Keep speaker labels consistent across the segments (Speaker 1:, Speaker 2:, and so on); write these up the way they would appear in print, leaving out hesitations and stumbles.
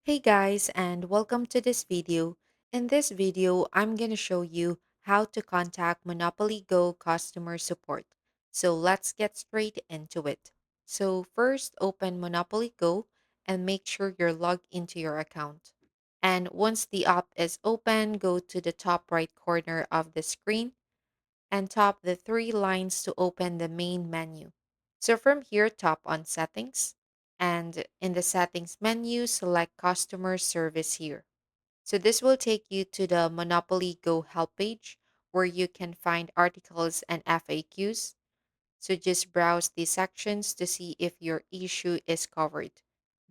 Speaker 1: Hey guys, and welcome to this video. In this video, I'm going to show you how to contact Monopoly Go customer support. So let's get straight into it. So first, open Monopoly Go and make sure you're logged into your account. And once the app is open, go to the top right corner of the screen and tap the three lines to open the main menu. So from here, tap on Settings, and in the Settings menu, select Customer Service here. So this will take you to the Monopoly Go help page where you can find articles and FAQs. So just browse these sections to see if your issue is covered.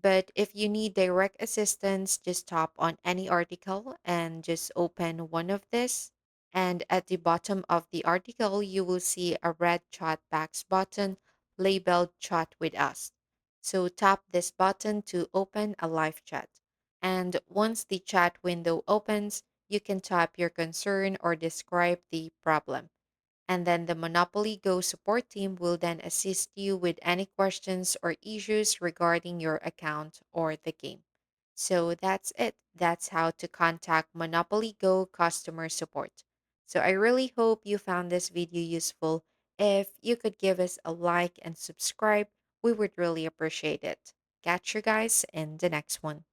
Speaker 1: But if you need direct assistance, just tap on any article and just open one of this. And at the bottom of the article, you will see a red chat box button labeled Chat with Us. So tap this button to open a live chat. And once the chat window opens, you can type your concern or describe the problem. And then the Monopoly Go support team will then assist you with any questions or issues regarding your account or the game. So that's it. That's how to contact Monopoly Go customer support. So I really hope you found this video useful. If you could give us a like and subscribe, we would really appreciate it. Catch you guys in the next one.